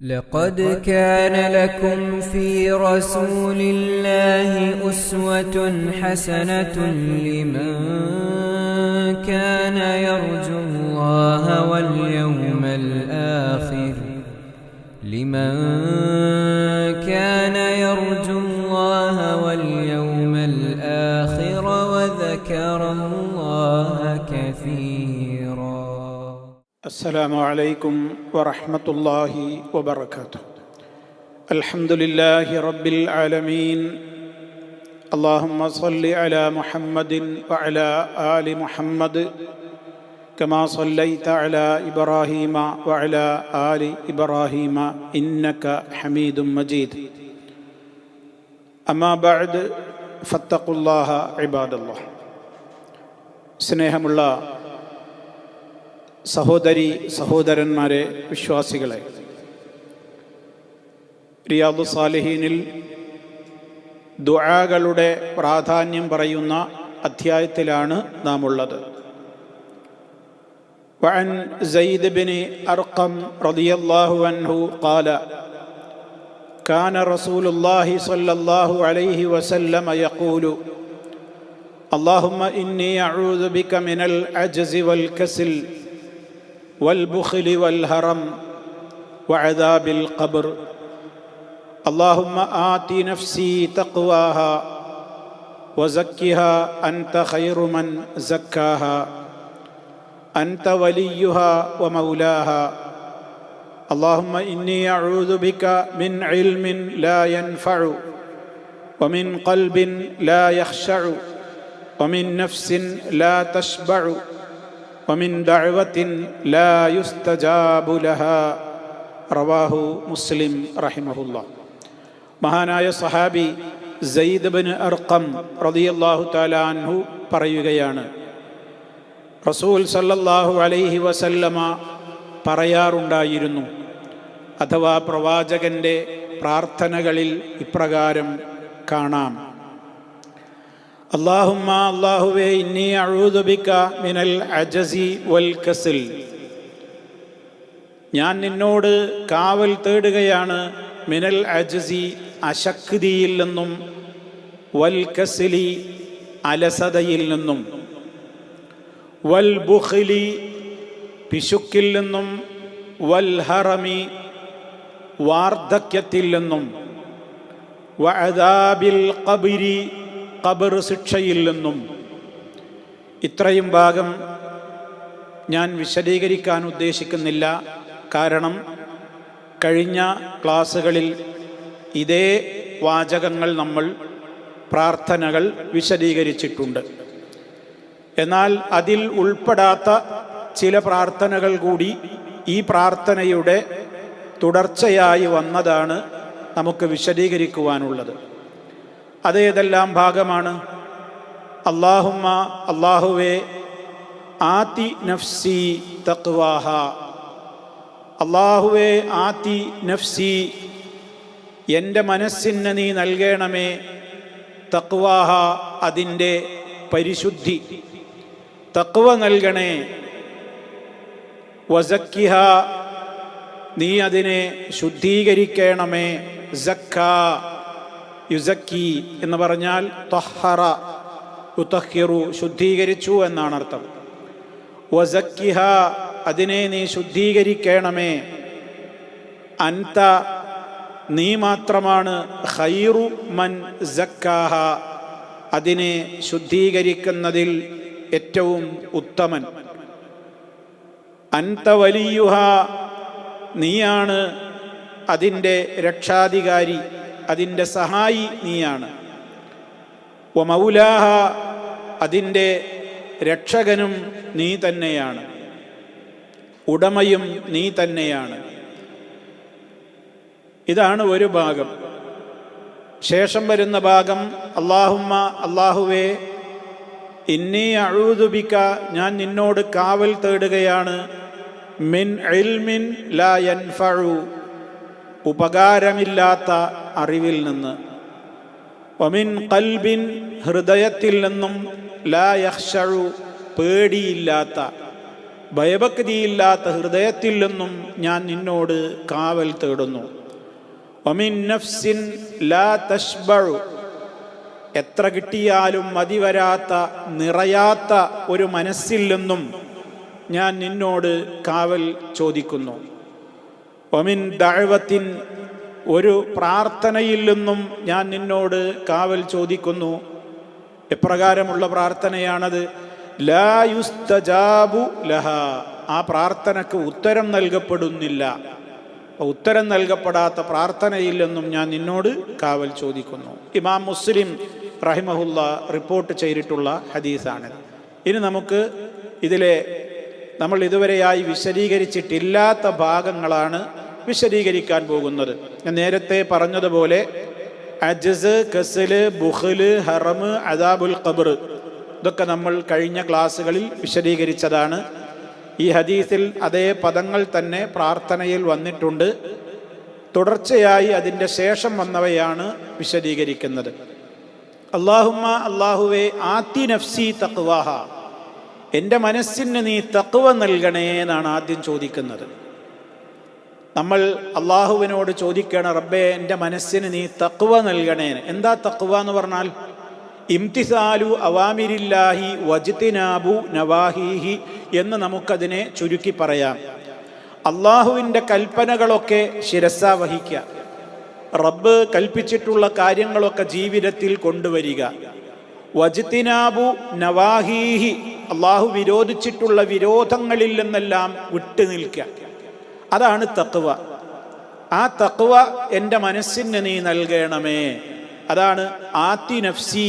لقد كان لكم في رسول الله أسوة حسنة لمن كان يرجو الله واليوم الآخر وذكر الله كثيرا. السلام عليكم ورحمة الله وبركاته. الحمد لله رب العالمين. اللهم صل على محمد وعلى آل محمد كما صليت على إبراهيم وعلى آل إبراهيم إنك حميد مجيد. أما بعد فاتقوا الله عباد الله. സ്നേഹമുള്ള സഹോദരി സഹോദരന്മാരെ, വിശ്വാസികളെ, റിയാദു സാലിഹീനിൽ ദുആകളുടെ പ്രാധാന്യം പറയുന്ന അധ്യായത്തിലാണ് നാം ഉള്ളത്. വഅൻ സയ്യിദ് ബിൻ അർഖം റളിയല്ലാഹു അൻഹു ഖാല കാന റസൂലുള്ളാഹി സ്വല്ലല്ലാഹു അലൈഹി വസല്ലം യഖൂലു اللهم إني أعوذ بك من العجز والكسل والبخل والهرم وعذاب القبر. اللهم آت نفسي تقواها وزكها أنت خير من زكاها أنت وليها ومولاها. اللهم إني أعوذ بك من علم لا ينفع ومن قلب لا يخشع ومن نفس لا تشبع ومن دعوة لا يستجاب لها. റവാഹു മുസ്ലിം റഹിമഹുല്ലാ. മഹാനായ സഹാബി സയ്യിദ് ബിൻ അർഖം റളിയല്ലാഹു തആല അൻഹു പറയുകയാണ്, റസൂൽ സല്ലല്ലാഹു അലൈഹി വസല്ലമ പറയാറുണ്ടായിരുന്നു, അഥവാ പ്രവാചകന്റെ പ്രാർത്ഥനകളിൽ ഇപ്രകാരം കാണാം: അല്ലാഹുമ്മ, അല്ലാഹുവേ, ഇന്നി അഊദു ബിക മിനൽ അജസി വൽ കസൽ, ഞാൻ നിന്നോട് കാവൽ തേടുകയാണ് മിനൽ അജസി, അശക്തിയിൽ നിന്നും, വൽ കസലി, അലസതയിൽ നിന്നും, വൽ ബുഖ്ലി, പിശുക്കിൽ നിന്നും, വൽ ഹറമി, വാർദ്ധക്യത്തിൽ നിന്നും, വഅദാബിൽ ഖബ്രി, ഖബർ ശിക്ഷയിൽ നിന്നും. ഇത്രയും ഭാഗം ഞാൻ വിശദീകരിക്കാൻ ഉദ്ദേശിക്കുന്നില്ല. കാരണം കഴിഞ്ഞ ക്ലാസ്സുകളിൽ ഇതേ വാചകങ്ങൾ നമ്മൾ പ്രാർത്ഥനകൾ വിശദീകരിച്ചിട്ടുണ്ട്. എന്നാൽ അതിൽ ഉൾപ്പെടാത്ത ചില പ്രാർത്ഥനകൾ കൂടി ഈ പ്രാർത്ഥനയുടെ തുടർച്ചയായി വന്നതാണ് നമുക്ക് വിശദീകരിക്കുവാനുള്ളത്. അതേതെല്ലാം ഭാഗമാണ്? അല്ലാഹുമ്മ, അല്ലാഹുവേ, ആതി നഫ്സി തഖ്വാഹ, അല്ലാഹുവേ, ആതി നഫ്സി, എൻ്റെ മനസ്സിന് നീ നൽകണമേ, തഖ്വാഹ, അതിൻ്റെ പരിശുദ്ധി, തഖ്വ നൽകണേ, വസക്കിഹ, നീ അതിനെ ശുദ്ധീകരിക്കണമേ, സക്ക, യുസക്കി എന്ന് പറഞ്ഞാൽ തഹറ, യുതഹിറു, ശുദ്ധീകരിച്ചു എന്നാണ് അർത്ഥം. വസക്കിഹ, അതിനെ നീ ശുദ്ധീകരിക്കണമേ, അൻത, നീ മാത്രമാണ്, ഖൈറു മൻ സക്കാഹ, അതിനെ ശുദ്ധീകരിക്കുന്നതിൽ ഏറ്റവും ഉത്തമൻ. അൻത വലിയുഹ, നീയാണ് അതിൻ്റെ രക്ഷാധികാരി, അതിൻ്റെ സഹായി നീയാണ്. വമൗലാഹ, അതിൻ്റെ രക്ഷകനും നീ തന്നെയാണ്, ഉടമയും നീ തന്നെയാണ്. ഇതാണ് ഒരു ഭാഗം. ശേഷം വരുന്ന ഭാഗം അല്ലാഹുമ്മ, അല്ലാഹുവേ, ഇന്നി അഊദു ബിക, ഞാൻ നിന്നോട് കാവൽ തേടുകയാണ്, മിൻ ഇൽമിൻ ലാ യൻഫഉ, ഉപകാരമില്ലാത്ത അറിവിൽ നിന്ന്, വമിൻ ഖൽബിൻ, ഹൃദയത്തിൽ നിന്നും, ലാ യഖ്ശഉ, പേടിയില്ലാത്ത, ഭയഭക്തിയില്ലാത്ത ഹൃദയത്തിൽ നിന്നും ഞാൻ നിന്നോട് കാവൽ തേടുന്നു. വമിൻ നഫ്സിൻ ലാ തശ്ബഉ, എത്ര കിട്ടിയാലും മതിവരാത്ത നിറയാത്ത ഒരു മനസ്സിൽ നിന്നും ഞാൻ നിന്നോട് കാവൽ ചോദിക്കുന്നു. വമിൻ ദഅവത്തിൻ, ഒരു പ്രാർത്ഥനയിൽ നിന്നും ഞാൻ നിന്നോട് കാവൽ ചോദിക്കുന്നു. എപ്രകാരമുള്ള പ്രാർത്ഥനയാണത്? ലാ യുസ്തജാബു ലഹാ, ആ പ്രാർത്ഥനക്ക് ഉത്തരം നൽകപ്പെടുന്നില്ല. ഉത്തരം നൽകപ്പെടാത്ത പ്രാർത്ഥനയിൽ നിന്നും ഞാൻ നിന്നോട് കാവൽ ചോദിക്കുന്നു. ഇമാം മുസ്ലിം റഹിമഹുല്ല റിപ്പോർട്ട് ചെയ്തിട്ടുള്ള ഹദീസാണ്. ഇനി നമുക്ക് ഇതിലെ നമ്മൾ ഇതുവരെയായി വിശദീകരിച്ചിട്ടില്ലാത്ത ഭാഗങ്ങളാണ് വിശദീകരിക്കാൻ പോകുന്നത്. ഞാൻ നേരത്തെ പറഞ്ഞതുപോലെ അജ്സ്, കസ്ല്, ബുഖ്ല്, ഹറമ്, അദാബുൽ ഖബ്ർ, ഇതൊക്കെ നമ്മൾ കഴിഞ്ഞ ക്ലാസ്സുകളിൽ വിശദീകരിച്ചതാണ്. ഈ ഹദീസിൽ അതേ പദങ്ങൾ തന്നെ പ്രാർത്ഥനയിൽ വന്നിട്ടുണ്ട്. തുടർച്ചയായി അതിൻ്റെ ശേഷം വന്നവയാണ് വിശദീകരിക്കുന്നത്. അല്ലാഹുമ്മ, അല്ലാഹുവേ, ആത്തി നഫ്സി തഖ്വാഹ, എൻ്റെ മനസ്സിന് നീ തഖ്വ നൽകണേ എന്നാണ് ആദ്യം ചോദിക്കുന്നത്. നമ്മൾ അള്ളാഹുവിനോട് ചോദിക്കണം, റബ്ബേ എൻ്റെ മനസ്സിന് നീ തഖ്വ നൽകണേ. എന്താ തഖ്വ എന്ന് പറഞ്ഞാൽ? ഇംതിസാലു അവാമിരില്ലാഹി വജ്തിനാബു നവാഹീഹി എന്ന് നമുക്കതിനെ ചുരുക്കി പറയാം. അള്ളാഹുവിൻ്റെ കൽപ്പനകളൊക്കെ ശിരസാ വഹിക്കുക, റബ്ബ് കൽപ്പിച്ചിട്ടുള്ള കാര്യങ്ങളൊക്കെ ജീവിതത്തിൽ കൊണ്ടുവരിക. വജ്തിനാബു നവാഹീഹി, അള്ളാഹു വിരോധിച്ചിട്ടുള്ള വിരോധങ്ങളിൽ നിന്നെല്ലാം വിട്ടു നിൽക്കുക. അതാണ് തഖ്വ. ആ തഖ്വ എൻ്റെ മനസ്സിന് നീ നൽകണമേ. അതാണ് ആത്തി നഫ്സി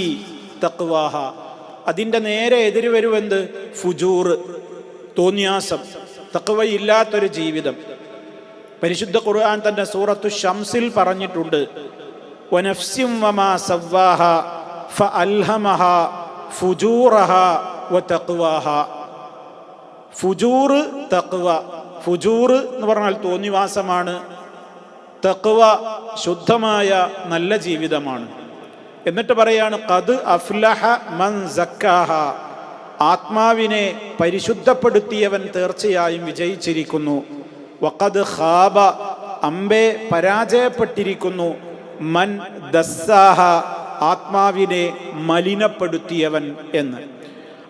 തഖ്വാഹ. അതിൻ്റെ നേരെ എതിര് വരുമെന്ത്? ഫുജൂർ, തോന്നിയാസം, തഖ്വയില്ലാത്തൊരു ജീവിതം. പരിശുദ്ധ ഖുർആൻ തന്നെ സൂറത്തു ശംസിൽ പറഞ്ഞിട്ടുണ്ട്, വനഫ്സിൻ വമാ സവ്വാഹ ഫഅൽഹമഹ ഫുജൂറഹ വതഖ്വാഹ. ഫുജൂർ, തഖ്വ. ഫുജൂർ എന്ന് പറഞ്ഞാൽ തോന്നിവാസമാണ്. തഖ്വ ശുദ്ധമായ നല്ല ജീവിതമാണ്. എന്നിട്ട് പറയാണ്, ഖദ് അഫ്ലഹ മൻ സക്കാഹ, ആത്മാവിനെ പരിശുദ്ധപ്പെടുത്തിയവൻ തീർച്ചയായും വിജയിച്ചിരിക്കുന്നു. വഖദ് ഖാബ, അമ്പേ പരാജയപ്പെട്ടിരിക്കുന്നു. മൻ ദസ്സാഹ, ആത്മാവിനെ മലിനപ്പെടുത്തിയവൻ എന്ന്.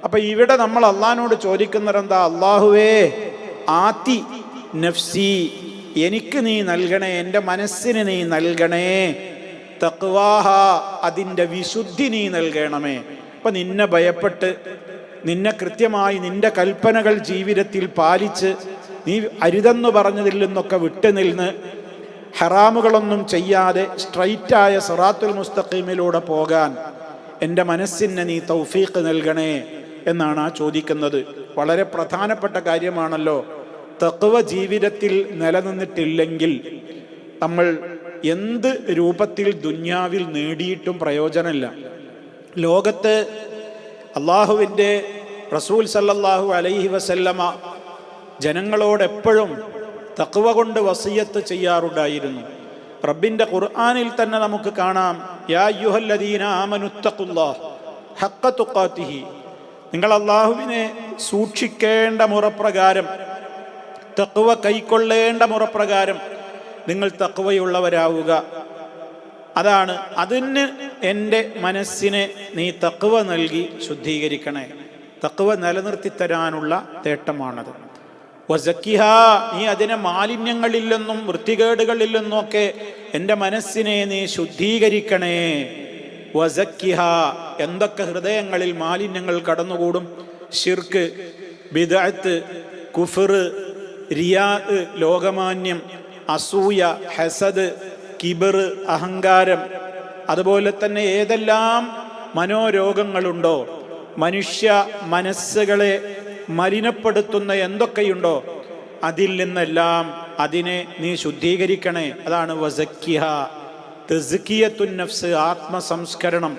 അപ്പൊ ഇവിടെ നമ്മൾ അള്ളാഹിനോട് ചോദിക്കുന്നതെന്താ? അള്ളാഹുവേ, ആത്തി നഫ്സി, എനിക്ക് നീ നൽകണേ, എൻ്റെ മനസ്സിന് നീ നൽകണേ. തഖ്വാഹ, അതിൻ്റെ വിശുദ്ധി നീ നൽകണമേ. അപ്പം നിന്നെ ഭയപ്പെട്ട്, നിന്നെ കൃത്യമായി നിന്റെ കൽപ്പനകൾ ജീവിതത്തിൽ പാലിച്ച്, നീ അരുതെന്ന് പറഞ്ഞതിൽ നിന്നൊക്കെ വിട്ടുനിന്ന് ഹറാമുകളൊന്നും ചെയ്യാതെ സ്ട്രൈറ്റായ സിറാത്തുൽ മുസ്തഖീമിലൂടെ പോകാൻ എൻ്റെ മനസ്സിന് നീ തൗഫീഖ് നൽകണേ എന്നാണ് ആ ചോദിക്കുന്നത്. വളരെ പ്രധാനപ്പെട്ട കാര്യമാണല്ലോ. തഖ്വ ജീവിതത്തിൽ നിലനിന്നിട്ടില്ലെങ്കിൽ നമ്മൾ എന്ത് രൂപത്തിൽ ദുന്യാവിൽ നേടിയിട്ടും പ്രയോജനമില്ല. ലോകത്ത് അള്ളാഹുവിൻ്റെ റസൂൽ സല്ലല്ലാഹു അലൈഹി വസല്ലമ ജനങ്ങളോടെപ്പോഴും തഖ്വ കൊണ്ട് വസിയത്ത് ചെയ്യാറുണ്ടായിരുന്നു. റബ്ബിൻ്റെ ഖുർആനിൽ തന്നെ നമുക്ക് കാണാം, യാ അയ്യുഹല്ലദീന ആമനുത്തഖുല്ലാഹ ഹഖ്ക തുഖാതിഹി, നിങ്ങൾ അള്ളാഹുവിനെ സൂക്ഷിക്കേണ്ട മുറപ്രകാരം, തഖ്വ കൈക്കൊള്ളേണ്ട മുറപ്രകാരം നിങ്ങൾ തഖ്വയുള്ളവരാവുക. അതാണ്, അതിന് എൻ്റെ മനസ്സിനെ നീ തഖ്വ നൽകി ശുദ്ധീകരിക്കണേ. തഖ്വ നിലനിർത്തി തരാനുള്ള തേട്ടമാണത്. വസക്കിഹ, നീ അതിനെ മാലിന്യങ്ങളിൽ നിന്നും വൃത്തികേടുകളിൽ നിന്നൊക്കെ എൻ്റെ മനസ്സിനെ നീ ശുദ്ധീകരിക്കണേ. വസക്കിഹ, എന്തൊക്കെ ഹൃദയങ്ങളിൽ മാലിന്യങ്ങൾ കടന്നുകൂടും? ശിർക്ക്, ബിദ്അത്ത്, കുഫ്ർ, റിയാ, ലോകമാന്യം, അസൂയ, ഹസദ്, കിബർ, അഹങ്കാരം, അതുപോലെ തന്നെ ഏതെല്ലാം മനോരോഗങ്ങളുണ്ടോ, മനുഷ്യ മനസ്സുകളെ മലിനപ്പെടുത്തുന്ന എന്തൊക്കെയുണ്ടോ, അതിൽ നിന്നെല്ലാം അതിനെ നീ ശുദ്ധീകരിക്കണേ. അതാണ് വസക്കിഹ. തസ്കിയത്തുൻ നഫ്സ്, ആത്മസംസ്കരണം.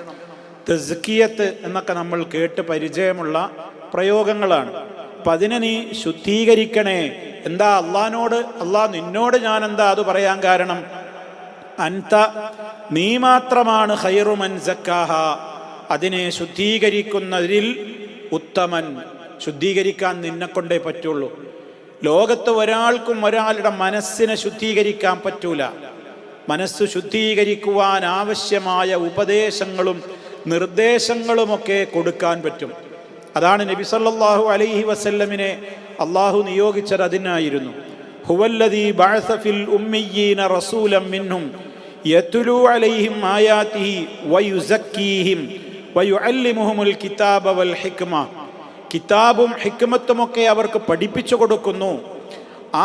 തസ്കിയത്ത് എന്നൊക്കെ നമ്മൾ കേട്ട് പരിചയമുള്ള പ്രയോഗങ്ങളാണ്. അപ്പം അതിനെ നീ ശുദ്ധീകരിക്കണേ. എന്താ അള്ളാഹിനോട്, അള്ളാഹ് നിന്നോട് ഞാൻ എന്താ അത് പറയാൻ കാരണം? അൻത, നീ മാത്രമാണ് ഖൈറു മൻ സക്കാഹ, അതിനെ ശുദ്ധീകരിക്കുന്നതിൽ ഉത്തമൻ. ശുദ്ധീകരിക്കാൻ നിന്നെക്കൊണ്ടേ പറ്റുള്ളൂ. ലോകത്ത് ഒരാൾക്കും ഒരാളുടെ മനസ്സിനെ ശുദ്ധീകരിക്കാൻ പറ്റൂല. മനസ്സ് ശുദ്ധീകരിക്കുവാൻ ആവശ്യമായ ഉപദേശങ്ങളും നിർദ്ദേശങ്ങളുമൊക്കെ കൊടുക്കാൻ പറ്റും. അതാണ് നബി സല്ലല്ലാഹു അലൈഹി വസല്ലമിനെ അള്ളാഹു നിയോഗിച്ചത് അതിനായിരുന്നു. ഹുവല്ലദീ ബഅസ ഫിൽ ഉമ്മിയ്യീന റസൂലൻ മിൻഹും യത്ലൂ അലൈഹിം ആയാതിഹി വയുസക്കീഹിം വയുഅല്ലിമുഹുൽ കിതാബ വൽ ഹിക്മ. കിതാബും ഹിക്മത്തുമൊക്കെ അവർക്ക് പഠിപ്പിച്ചു കൊടുക്കുന്നു.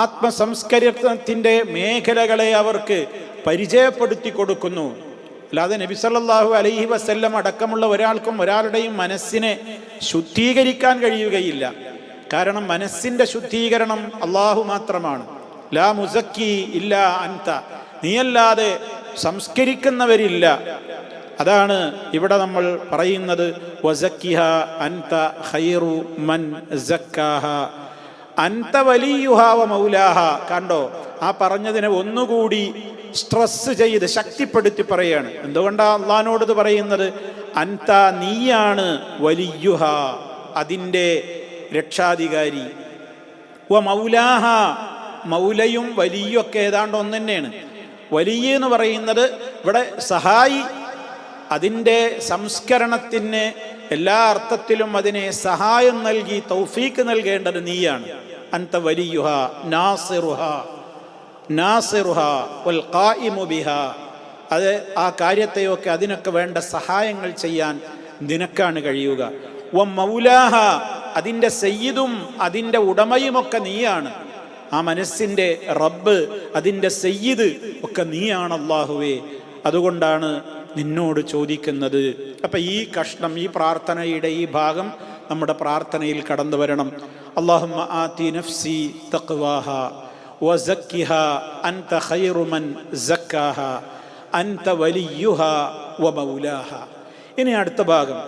ആത്മസംസ്കരണത്തിൻ്റെ മേഖലകളെ അവർക്ക് പരിചയപ്പെടുത്തി കൊടുക്കുന്നു. അല്ലാതെ നബി സല്ലല്ലാഹു അലൈഹി വസല്ലം അടക്കമുള്ള ഒരാൾക്കും ഒരാളുടെയും മനസ്സിനെ ശുദ്ധീകരിക്കാൻ കഴിയുകയില്ല. കാരണം മനസ്സിൻ്റെ ശുദ്ധീകരണം അള്ളാഹു മാത്രമാണ്. ലാ മുസക്കി ഇല്ല അൻത, നീയല്ലാതെ സംസ്കരിക്കുന്നവരില്ല. അതാണ് ഇവിടെ നമ്മൾ പറയുന്നത്, വസക്കിഹ അൻത ഖൈറു മൻ സക്കാഹ അൻത വലിയുഹ വ മൗലാഹ. കണ്ടോ, ആ പറഞ്ഞതിനെ ഒന്നുകൂടി സ്ട്രെസ് ചെയ്ത് ശക്തിപ്പെടുത്തി പറയാണ്. എന്തുകൊണ്ടാണ് അള്ളാഹിനോട് ഇത് പറയുന്നത്? അൻത, നീയാണ്, വലിയുഹ, അതിൻ്റെ രക്ഷാധികാരി, വ മൗലാഹ, മൗലയും വലിയും ഒക്കെ ഏതാണ്ട് ഒന്ന് തന്നെയാണ്. വലിയ എന്ന് പറയുന്നത് ഇവിടെ സഹായി, അതിൻ്റെ സംസ്കരണത്തിന് എല്ലാ അർത്ഥത്തിലും അതിനെ സഹായം നൽകി തൗഫീക്ക് നൽകേണ്ടത് നീയാണ്. അൻത വലിയുഹ നാസിറുഹ നാസിറുഹ വൽ ഖായിമു ബിഹാ. അത് ആ കാര്യത്തെയൊക്കെ അതിനൊക്കെ വേണ്ട സഹായങ്ങൾ ചെയ്യാൻ നിനക്കാണ് കഴിയുക. വ മൗലാഹ, അതിൻ്റെ സയ്യിദും അതിൻ്റെ ഉടമയുമൊക്കെ നീയാണ്. ആ മനസ്സിൻ്റെ റബ്ബ്, അതിൻ്റെ സയ്യിദ് ഒക്കെ നീയാണ് അല്ലാഹുവേ. അതുകൊണ്ടാണ് നിന്നോട് ചോദിക്കുന്നത്. അപ്പം ഈ കഷ്ണം, ഈ പ്രാർത്ഥനയുടെ ഈ ഭാഗം നമ്മുടെ പ്രാർത്ഥനയിൽ കടന്നു വരണം. അല്ലാഹുമ്മ ആതി നഫ്സി തഖ്വാഹ വസക്കിഹ അൻത ഖൈറു മൻ സക്കാഹ അൻത വലിയുഹ വ മൗലാഹ. ഇനി അടുത്ത ഭാഗം,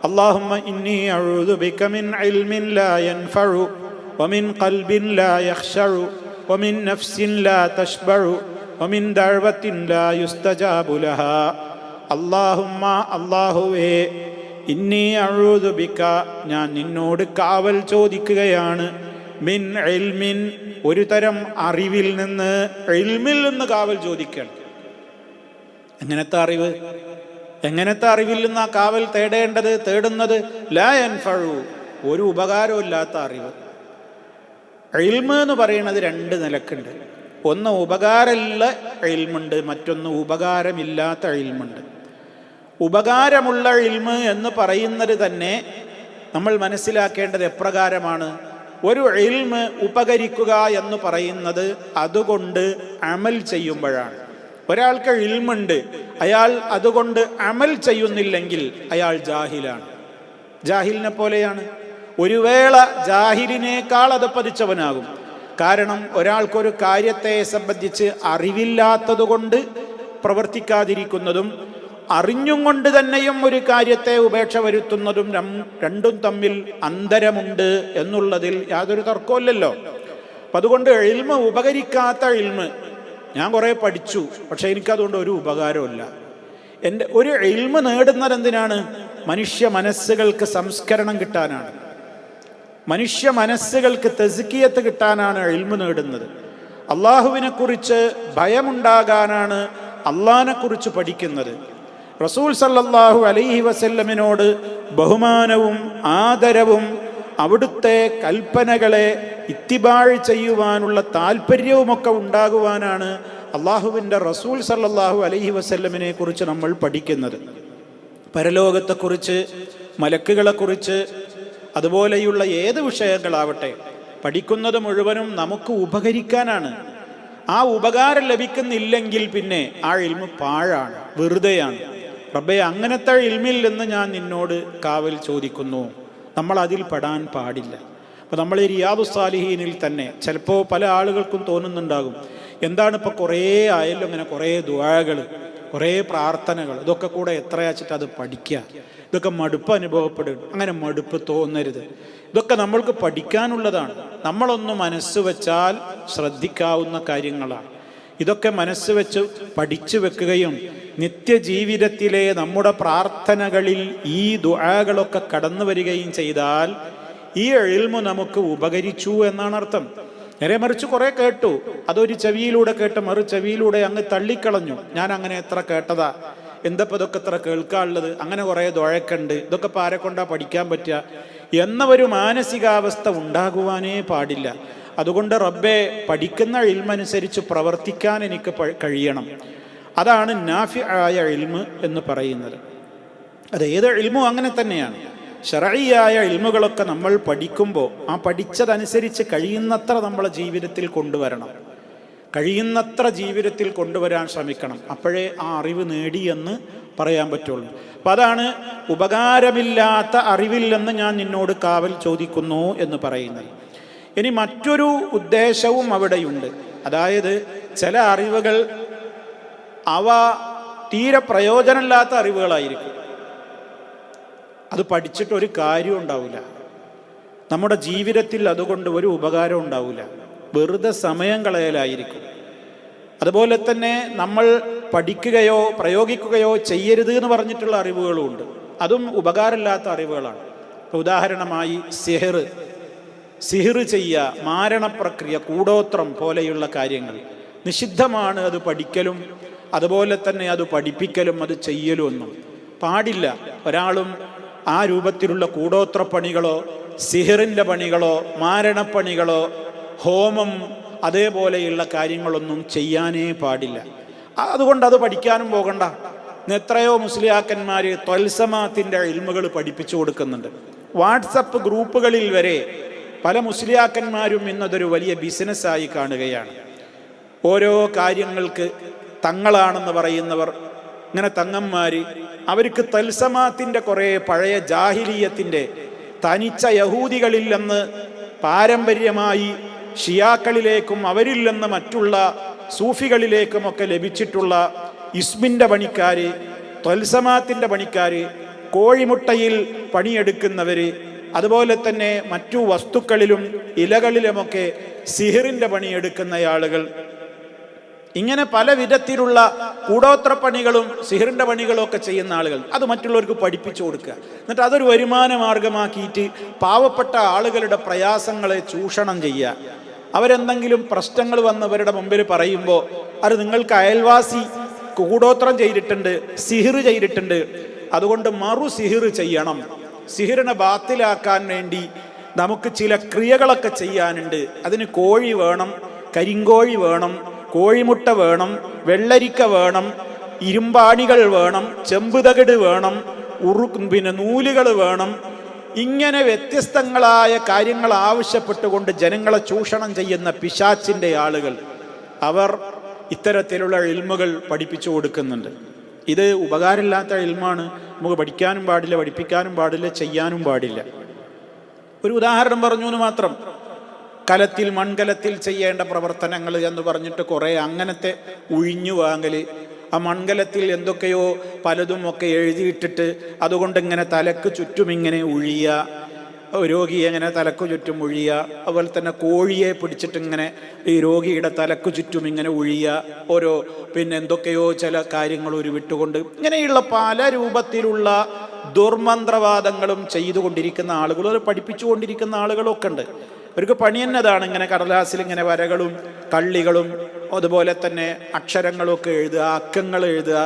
അല്ലാഹുമ്മ ഇന്നി അഊദു ബിക മിൻ ഇൽമിൻ ലാ യൻഫഉ വമിൻ ഖൽബിൻ ലാ യഖ്ശഉ വമിൻ നഫ്സിൻ ലാ തശ്ബഉ വമിൻ ദഅവത്തിൻ ലാ യുസ്തജാബു ലഹാ. അല്ലാഹുമ്മ, അല്ലാഹുവേ, ഇന്നി അഊദു ബിക, ഞാൻ നിന്നോട് കാവൽ ചോദിക്കുകയാണ്, മിൻ ഇൽമിൻ, ഒരു തരം അറിവിൽ നിന്ന്, ഇൽമിൽ നിന്ന് കാവൽ ചോദിക്കണം. എങ്ങനത്തെ അറിവ്? എങ്ങനത്തെ അറിവിൽ നിന്നാ കാവൽ തേടുന്നത്? ലാ യൻഫഉ, ഒരു ഉപകാരവും ഇല്ലാത്ത അറിവ്. ഇൽമ് എന്ന് പറയുന്നത് രണ്ട് നിലക്കുണ്ട്. ഒന്ന് ഉപകാരമുള്ള ഇൽമുണ്ട്, മറ്റൊന്ന് ഉപകാരമില്ലാത്ത ഇൽമുണ്ട്. ഉപകാരമുള്ള ഇൽമ് എന്ന് പറയുന്നത് തന്നെ നമ്മൾ മനസ്സിലാക്കേണ്ടത് എപ്രകാരമാണ്? ഒരു ഇൽമ് ഉപകരിക്കുക എന്ന് പറയുന്നത് അതുകൊണ്ട് അമൽ ചെയ്യുമ്പോഴാണ്. ഒരാൾക്ക് ഇൽമുണ്ട്, അയാൾ അതുകൊണ്ട് അമൽ ചെയ്യുന്നില്ലെങ്കിൽ അയാൾ ജാഹിലാണ്. ജാഹിലിനെ പോലെയാണ്. ഒരു വേള ജാഹിലിനേക്കാൾ അത് പതിച്ചവനാകും. കാരണം ഒരാൾക്കൊരു കാര്യത്തെ സംബന്ധിച്ച് അറിവില്ലാത്തത് കൊണ്ട് പ്രവർത്തിക്കാതിരിക്കുന്നതും അറിഞ്ഞും കൊണ്ട് തന്നെയും ഒരു കാര്യത്തെ ഉപേക്ഷ വരുത്തുന്നതും രണ്ടും തമ്മിൽ അന്തരമുണ്ട് എന്നുള്ളതിൽ യാതൊരു തർക്കമില്ലല്ലോ. അപ്പം അതുകൊണ്ട് ഇൽമ്, ഉപകരിക്കാത്ത ഇൽമ്, ഞാൻ കുറേ പഠിച്ചു, പക്ഷെ എനിക്കതുകൊണ്ട് ഒരു ഉപകാരമില്ല. എൻ്റെ ഒരു ഇൽമ് നേടുന്നത് എന്തിനാണ്? മനുഷ്യ മനസ്സുകൾക്ക് സംസ്കരണം കിട്ടാനാണ്. മനുഷ്യ മനസ്സുകൾക്ക് തസ്കിയത്ത് കിട്ടാനാണ് ഇൽമ് നേടുന്നത്. അള്ളാഹുവിനെ കുറിച്ച് ഭയമുണ്ടാകാനാണ് അള്ളാഹിനെ കുറിച്ച് പഠിക്കുന്നത്. റസൂൽ സല്ലല്ലാഹു അലൈഹി വസല്ലമിനോട് ബഹുമാനവും ആദരവും അവിടുത്തെ കൽപ്പനകളെ ഇത്തിബാഴ് ചെയ്യുവാനുള്ള താല്പര്യവുമൊക്കെ ഉണ്ടാകുവാനാണ് അള്ളാഹുവിൻ്റെ റസൂൽ സല്ലല്ലാഹു അലൈഹി വസല്ലമിനെ കുറിച്ച് നമ്മൾ പഠിക്കുന്നത്. പരലോകത്തെക്കുറിച്ച്, മലക്കുകളെക്കുറിച്ച്, അതുപോലെയുള്ള ഏത് വിഷയങ്ങളാവട്ടെ, പഠിക്കുന്നത് മുഴുവനും നമുക്ക് ഉപകരിക്കാനാണ്. ആ ഉപകാരം ലഭിക്കുന്നില്ലെങ്കിൽ പിന്നെ ആ ഇൽമ് പാഴാണ്, വെറുതെയാണ്. റബ്ബേ, അങ്ങനത്തെ ഇൽമിൽ നിന്ന് ഞാൻ നിന്നോട് കാവൽ ചോദിക്കുന്നു. നമ്മൾ അതിൽ പെടാൻ പാടില്ല. അപ്പോൾ നമ്മൾ ഈ റിയാദുസ് സാലിഹീനിൽ തന്നെ ചിലപ്പോൾ പല ആളുകൾക്കും തോന്നുന്നുണ്ടാകും, എന്താണ് ഇപ്പോൾ കുറേ ആയല്ലോ ഇങ്ങനെ കുറേ ദുആകൾ, കുറേ പ്രാർത്ഥനകൾ, ഇതൊക്കെ കൂടെ എത്രയാച്ചിട്ട് അത് പഠിക്കുക, ഇതൊക്കെ മടുപ്പ് അനുഭവപ്പെടും. അങ്ങനെ മടുപ്പ് തോന്നരുത്. ഇതൊക്കെ നമ്മൾക്ക് പഠിക്കാനുള്ളതാണ്. നമ്മളൊന്ന് മനസ്സ് വെച്ചാൽ ശ്രദ്ധിക്കാവുന്ന കാര്യങ്ങളാണ്. ഇതൊക്കെ മനസ്സ് വെച്ച് പഠിച്ചു വെക്കുകയും നിത്യജീവിതത്തിലെ നമ്മുടെ പ്രാർത്ഥനകളിൽ ഈ ദുആകളൊക്കെ കടന്നു വരികയും ചെയ്താൽ ഈ ഇൽമു നമുക്ക് ഉപകരിച്ചു എന്നാണ് അർത്ഥം. നേരെ മറിച്ച് കുറെ കേട്ടു, അതൊരു ചെവിയിലൂടെ കേട്ട് മറു ചെവിയിലൂടെ അങ്ങ് തള്ളിക്കളഞ്ഞു. ഞാൻ അങ്ങനെ എത്ര കേട്ടതാ, എന്തപ്പോൾ ഇതൊക്കെ എത്ര കേൾക്കാനുള്ളത്, അങ്ങനെ കുറേ ദുഴക്കുണ്ട്, ഇതൊക്കെ ഇപ്പോൾ ആരെ കൊണ്ടാ പഠിക്കാൻ പറ്റുക എന്ന ഒരു മാനസികാവസ്ഥ ഉണ്ടാകുവാനേ പാടില്ല. അതുകൊണ്ട് റബ്ബെ, പഠിക്കുന്ന ഇൽമനുസരിച്ച് പ്രവർത്തിക്കാൻ എനിക്ക് കഴിയണം. അതാണ് നാഫി ആയ ഇൽമ് എന്ന് പറയുന്നത്. അത് ഏത് ഇൽമും അങ്ങനെ തന്നെയാണ്. ശറഈയായ ഇൽമുകളൊക്കെ നമ്മൾ പഠിക്കുമ്പോൾ ആ പഠിച്ചതനുസരിച്ച് കഴിയുന്നത്ര നമ്മളെ ജീവിതത്തിൽ കൊണ്ടുവരണം, കഴിയുന്നത്ര ജീവിതത്തിൽ കൊണ്ടുവരാൻ ശ്രമിക്കണം. അപ്പോഴേ ആ അറിവ് നേടി എന്ന് പറയാൻ പറ്റുള്ളൂ. അപ്പം അതാണ് ഉപകാരമില്ലാത്ത അറിവിൽ നിന്ന് ഞാൻ നിന്നോട് കാവൽ ചോദിക്കുന്നു എന്ന് പറയുന്നത്. ഇനി മറ്റൊരു ഉദ്ദേശവും അവിടെയുണ്ട്. അതായത് ചില അറിവുകൾ അവ തീരെ പ്രയോജനമില്ലാത്ത അറിവുകളായിരിക്കും. അത് പഠിച്ചിട്ട് ഒരു കാര്യം ഉണ്ടാവില്ല, നമ്മുടെ ജീവിതത്തിൽ അതുകൊണ്ട് ഒരു ഉപകാരം ഉണ്ടാവില്ല, വെറുതെ സമയം കളയലായിരിക്കും. അതുപോലെ തന്നെ നമ്മൾ പഠിക്കുകയോ പ്രയോഗിക്കുകയോ ചെയ്യരുത് എന്ന് പറഞ്ഞിട്ടുള്ള അറിവുകളും ഉണ്ട്. അതും ഉപകാരമില്ലാത്ത അറിവുകളാണ്. ഉദാഹരണമായി സിഹിർ ചെയ്യുക, മാരണപ്രക്രിയ, കൂടോത്രം പോലെയുള്ള കാര്യങ്ങൾ നിഷിദ്ധമാണ്. അത് പഠിക്കലും അതുപോലെ തന്നെ അത് പഠിപ്പിക്കലും അത് ചെയ്യലും ഒന്നും പാടില്ല. ഒരാളും ആ രൂപത്തിലുള്ള കൂടോത്ര പണികളോ സിഹിറിൻ്റെ പണികളോ മാരണപ്പണികളോ ഹോമം അതേപോലെയുള്ള കാര്യങ്ങളൊന്നും ചെയ്യാനേ പാടില്ല. അതുകൊണ്ട് അത് പഠിക്കാനും പോകണ്ട. എത്രയോ മുസ്ലിയാക്കന്മാർ ത്വൽസമാത്തിൻ്റെ ഇൽമുകൾ പഠിപ്പിച്ചു കൊടുക്കുന്നുണ്ട്. വാട്സപ്പ് ഗ്രൂപ്പുകളിൽ വരെ പല മുസ്ലിയാക്കന്മാരും ഇന്നതൊരു വലിയ ബിസിനസ്സായി കാണുകയാണ്. ഓരോ കാര്യങ്ങൾക്ക് തങ്ങളാണെന്ന് പറയുന്നവർ, ഇങ്ങനെ തങ്ങന്മാർ, അവർക്ക് തൽസമാത്തിൻ്റെ കുറേ പഴയ ജാഹിലിയത്തിൻ്റെ തനിച്ച യഹൂദികളിൽ നിന്ന് പാരമ്പര്യമായി ഷിയാക്കളിലേക്കും അവരിൽ നിന്ന് മറ്റുള്ള സൂഫികളിലേക്കുമൊക്കെ ലഭിച്ചിട്ടുള്ള ഇസ്മിൻ്റെ പണിക്കാർ, ത്വൽസമാത്തിൻ്റെ പണിക്കാർ, കോഴിമുട്ടയിൽ പണിയെടുക്കുന്നവർ, അതുപോലെ തന്നെ മറ്റു വസ്തുക്കളിലും ഇലകളിലുമൊക്കെ സിഹിറിൻ്റെ പണിയെടുക്കുന്ന ആളുകൾ, ഇങ്ങനെ പല വിധത്തിലുള്ള കൂടോത്ര പണികളും സിഹിറിൻ്റെ പണികളും ഒക്കെ ചെയ്യുന്ന ആളുകൾ അത് മറ്റുള്ളവർക്ക് പഠിപ്പിച്ചു കൊടുക്കുക. എന്നിട്ട് അതൊരു വരുമാന മാർഗമാക്കിയിട്ട് പാവപ്പെട്ട ആളുകളുടെ പ്രയാസങ്ങളെ ചൂഷണം ചെയ്യുക. അവരെന്തെങ്കിലും പ്രശ്നങ്ങൾ വന്നവരുടെ മുമ്പിൽ പറയുമ്പോൾ അത് നിങ്ങൾക്ക് അയൽവാസി കൂടോത്രം ചെയ്തിട്ടുണ്ട്, സിഹിർ ചെയ്തിട്ടുണ്ട്, അതുകൊണ്ട് മറു സിഹിർ ചെയ്യണം, സിഹിറിനെ ബാത്തിലാക്കാൻ വേണ്ടി നമുക്ക് ചില ക്രിയകളൊക്കെ ചെയ്യാനുണ്ട്, അതിന് കോഴി വേണം, കരിങ്കോഴി വേണം, കോഴിമുട്ട വേണം, വെള്ളരിക്ക വേണം, ഇരുമ്പാണികൾ വേണം, ചെമ്പുതകിട് വേണം, നൂലുകൾ വേണം. ഇങ്ങനെ വ്യത്യസ്തങ്ങളായ കാര്യങ്ങൾ ആവശ്യപ്പെട്ടുകൊണ്ട് ജനങ്ങളെ ചൂഷണം ചെയ്യുന്ന പിശാച്ചിൻ്റെ ആളുകൾ അവർ ഇത്തരത്തിലുള്ള ഇൽമുകൾ പഠിപ്പിച്ചു കൊടുക്കുന്നുണ്ട്. ഇത് ഉപകാരമില്ലാത്ത ഇൽമാണ്. നമുക്ക് പഠിക്കാനും പാടില്ല, പഠിപ്പിക്കാനും പാടില്ല, ചെയ്യാനും പാടില്ല. ഒരു ഉദാഹരണം പറഞ്ഞു എന്ന് മാത്രം. കലത്തിൽ മൺകലത്തിൽ ചെയ്യേണ്ട പ്രവർത്തനങ്ങൾ എന്ന് പറഞ്ഞിട്ട് കുറേ അങ്ങനത്തെ ഒഴിഞ്ഞു വാങ്ങൽ, ആ മൺകലത്തിൽ എന്തൊക്കെയോ പലതും ഒക്കെ എഴുതിയിട്ടിട്ട് അതുകൊണ്ട് ഇങ്ങനെ തലക്ക് ചുറ്റും ഇങ്ങനെ ഒഴിയുക, രോഗിയെ ഇങ്ങനെ തലക്ക് ചുറ്റും ഒഴിയുക, അതുപോലെ തന്നെ കോഴിയെ പിടിച്ചിട്ട് ഇങ്ങനെ ഈ രോഗിയുടെ തലക്ക് ചുറ്റും ഇങ്ങനെ ഒഴിയുക, ഓരോ എന്തൊക്കെയോ ചില കാര്യങ്ങൾ ഉരുവിട്ടുകൊണ്ട് ഇങ്ങനെയുള്ള പല രൂപത്തിലുള്ള ദുർമന്ത്രവാദങ്ങളും ചെയ്തുകൊണ്ടിരിക്കുന്ന ആളുകളും അത് പഠിപ്പിച്ചുകൊണ്ടിരിക്കുന്ന ആളുകളൊക്കെ ഉണ്ട്. അവർക്ക് പണി എന്നതാണ് ഇങ്ങനെ കടലാസിൽ ഇങ്ങനെ വരകളും കള്ളികളും അതുപോലെ തന്നെ അക്ഷരങ്ങളൊക്കെ എഴുതുക, അക്കങ്ങൾ എഴുതുക,